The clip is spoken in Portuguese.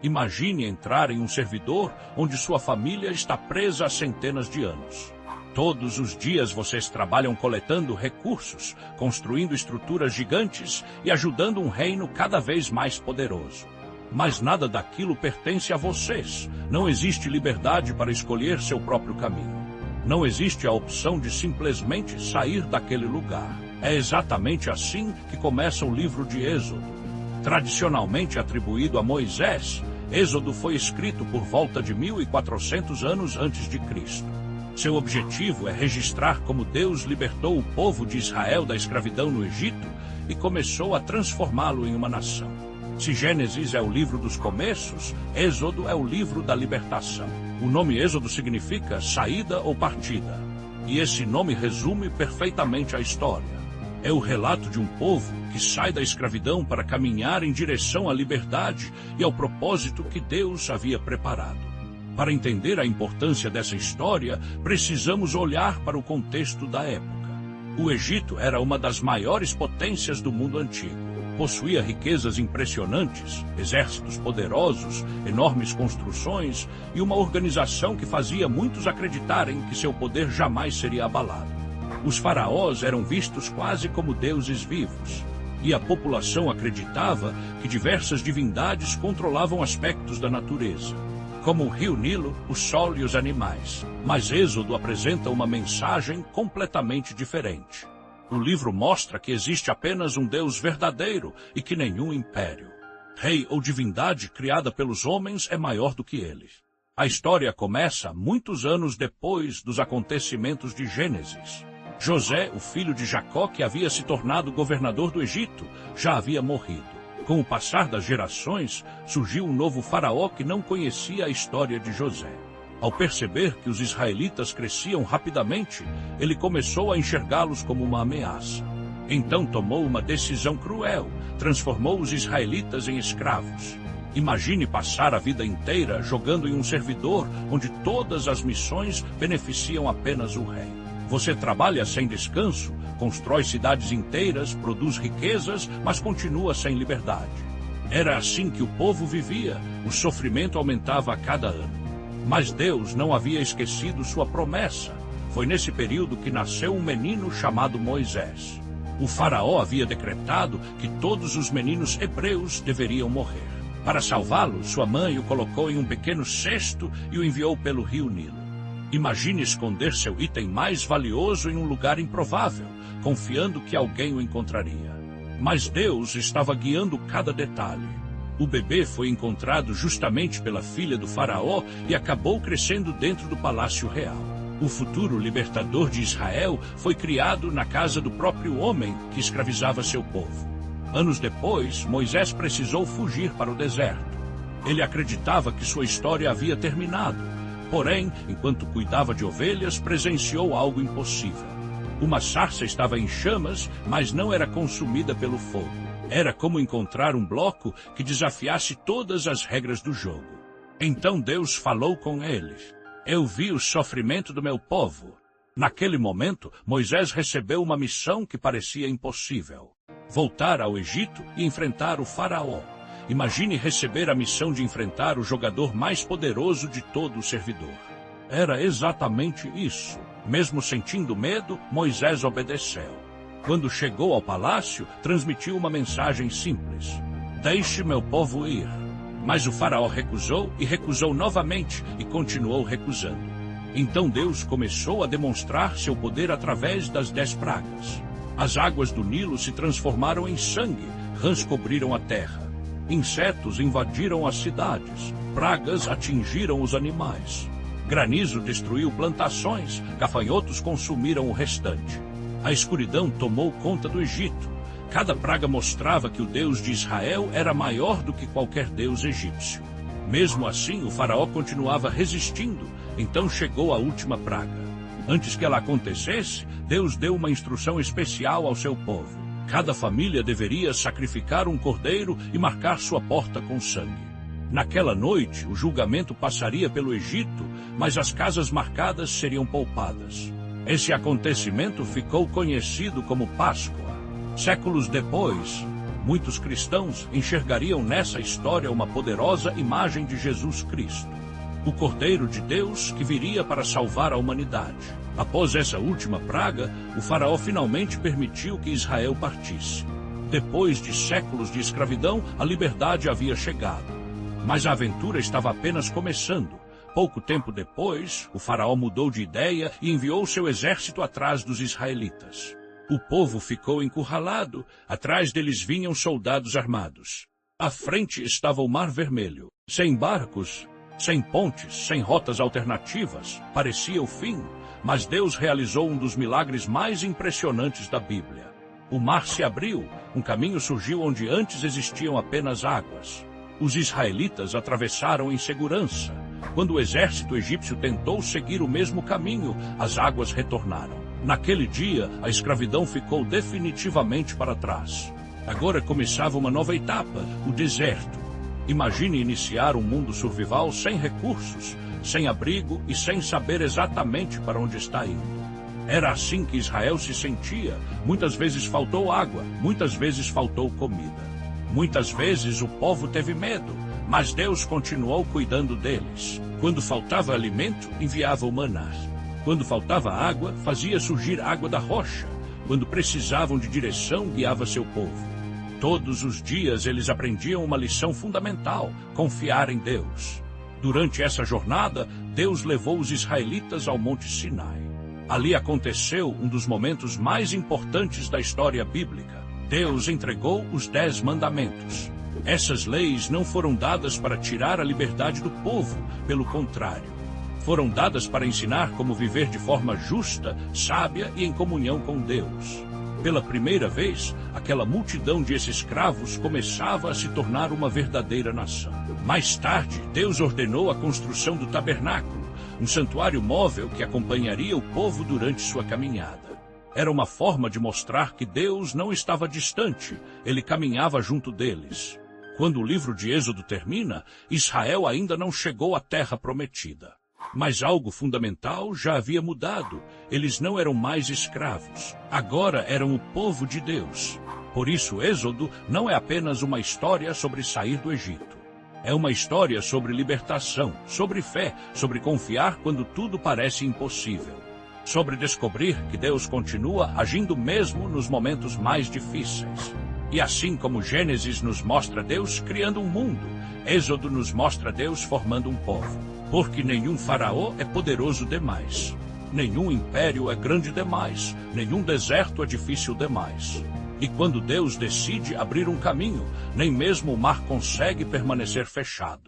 Imagine entrar em um servidor onde sua família está presa há centenas de anos. Todos os dias vocês trabalham coletando recursos, construindo estruturas gigantes e ajudando um reino cada vez mais poderoso. Mas nada daquilo pertence a vocês. Não existe liberdade para escolher seu próprio caminho. Não existe a opção de simplesmente sair daquele lugar. É exatamente assim que começa o livro de Êxodo. Tradicionalmente atribuído a Moisés, Êxodo foi escrito por volta de 1400 anos antes de Cristo. Seu objetivo é registrar como Deus libertou o povo de Israel da escravidão no Egito e começou a transformá-lo em uma nação. Se Gênesis é o livro dos começos, Êxodo é o livro da libertação. O nome Êxodo significa saída ou partida. E esse nome resume perfeitamente a história. É o relato de um povo que sai da escravidão para caminhar em direção à liberdade e ao propósito que Deus havia preparado. Para entender a importância dessa história, precisamos olhar para o contexto da época. O Egito era uma das maiores potências do mundo antigo. Possuía riquezas impressionantes, exércitos poderosos, enormes construções e uma organização que fazia muitos acreditarem que seu poder jamais seria abalado. Os faraós eram vistos quase como deuses vivos, e a população acreditava que diversas divindades controlavam aspectos da natureza, como o rio Nilo, o sol e os animais. Mas Êxodo apresenta uma mensagem completamente diferente. O livro mostra que existe apenas um Deus verdadeiro e que nenhum império, rei ou divindade criada pelos homens é maior do que ele. A história começa muitos anos depois dos acontecimentos de Gênesis. José, o filho de Jacó, que havia se tornado governador do Egito, já havia morrido. Com o passar das gerações, surgiu um novo faraó que não conhecia a história de José. Ao perceber que os israelitas cresciam rapidamente, ele começou a enxergá-los como uma ameaça. Então tomou uma decisão cruel, transformou os israelitas em escravos. Imagine passar a vida inteira jogando em um servidor onde todas as missões beneficiam apenas o rei. Você trabalha sem descanso, constrói cidades inteiras, produz riquezas, mas continua sem liberdade. Era assim que o povo vivia, o sofrimento aumentava a cada ano. Mas Deus não havia esquecido sua promessa. Foi nesse período que nasceu um menino chamado Moisés. O faraó havia decretado que todos os meninos hebreus deveriam morrer. Para salvá-lo, sua mãe o colocou em um pequeno cesto e o enviou pelo rio Nilo. Imagine esconder seu item mais valioso em um lugar improvável, confiando que alguém o encontraria. Mas Deus estava guiando cada detalhe. O bebê foi encontrado justamente pela filha do faraó e acabou crescendo dentro do palácio real. O futuro libertador de Israel foi criado na casa do próprio homem que escravizava seu povo. Anos depois, Moisés precisou fugir para o deserto. Ele acreditava que sua história havia terminado. Porém, enquanto cuidava de ovelhas, presenciou algo impossível. Uma sarça estava em chamas, mas não era consumida pelo fogo. Era como encontrar um bloco que desafiasse todas as regras do jogo. Então Deus falou com eles. Eu vi o sofrimento do meu povo. Naquele momento, Moisés recebeu uma missão que parecia impossível. Voltar ao Egito e enfrentar o faraó. Imagine receber a missão de enfrentar o jogador mais poderoso de todo o servidor. Era exatamente isso. Mesmo sentindo medo, Moisés obedeceu. Quando chegou ao palácio, transmitiu uma mensagem simples. Deixe meu povo ir. Mas o faraó recusou e recusou novamente e continuou recusando. Então Deus começou a demonstrar seu poder através das 10 pragas. As águas do Nilo se transformaram em sangue, rãs cobriram a terra. Insetos invadiram as cidades, pragas atingiram os animais. Granizo destruiu plantações, gafanhotos consumiram o restante. A escuridão tomou conta do Egito. Cada praga mostrava que o Deus de Israel era maior do que qualquer deus egípcio. Mesmo assim, o faraó continuava resistindo, então chegou a última praga. Antes que ela acontecesse, Deus deu uma instrução especial ao seu povo. Cada família deveria sacrificar um cordeiro e marcar sua porta com sangue. Naquela noite, o julgamento passaria pelo Egito, mas as casas marcadas seriam poupadas. Esse acontecimento ficou conhecido como Páscoa. Séculos depois, Muitos cristãos enxergariam nessa história uma poderosa imagem de Jesus Cristo, o Cordeiro de Deus que viria para salvar a humanidade. Após essa última praga, o faraó finalmente permitiu que Israel partisse. Depois de séculos de escravidão, a liberdade havia chegado. Mas a aventura estava apenas começando. Pouco tempo depois, o faraó mudou de ideia e enviou seu exército atrás dos israelitas. O povo ficou encurralado, atrás deles vinham soldados armados. À frente estava o Mar Vermelho, sem barcos, sem pontes, sem rotas alternativas. Parecia o fim, mas Deus realizou um dos milagres mais impressionantes da Bíblia. O mar se abriu, um caminho surgiu onde antes existiam apenas águas. Os israelitas atravessaram em segurança. Quando o exército egípcio tentou seguir o mesmo caminho, as águas retornaram. Naquele dia, a escravidão ficou definitivamente para trás. Agora começava uma nova etapa, o deserto. Imagine iniciar um mundo survival sem recursos, sem abrigo e sem saber exatamente para onde está indo. Era assim que Israel se sentia. Muitas vezes faltou água, muitas vezes faltou comida. Muitas vezes o povo teve medo, mas Deus continuou cuidando deles. Quando faltava alimento, enviava o maná. Quando faltava água, fazia surgir água da rocha. Quando precisavam de direção, guiava seu povo. Todos os dias eles aprendiam uma lição fundamental: confiar em Deus. Durante essa jornada, Deus levou os israelitas ao Monte Sinai. Ali aconteceu um dos momentos mais importantes da história bíblica. Deus entregou os 10 mandamentos. Essas leis não foram dadas para tirar a liberdade do povo, pelo contrário. Foram dadas para ensinar como viver de forma justa, sábia e em comunhão com Deus. Pela primeira vez, aquela multidão de escravos começava a se tornar uma verdadeira nação. Mais tarde, Deus ordenou a construção do tabernáculo, um santuário móvel que acompanharia o povo durante sua caminhada. Era uma forma de mostrar que Deus não estava distante, ele caminhava junto deles. Quando o livro de Êxodo termina, Israel ainda não chegou à terra prometida. Mas algo fundamental já havia mudado. Eles não eram mais escravos. Agora eram o povo de Deus. Por isso, Êxodo não é apenas uma história sobre sair do Egito. É uma história sobre libertação, sobre fé, sobre confiar quando tudo parece impossível. Sobre descobrir que Deus continua agindo mesmo nos momentos mais difíceis. E assim como Gênesis nos mostra Deus criando um mundo, Êxodo nos mostra Deus formando um povo. Porque nenhum faraó é poderoso demais. Nenhum império é grande demais. Nenhum deserto é difícil demais. E quando Deus decide abrir um caminho, nem mesmo o mar consegue permanecer fechado.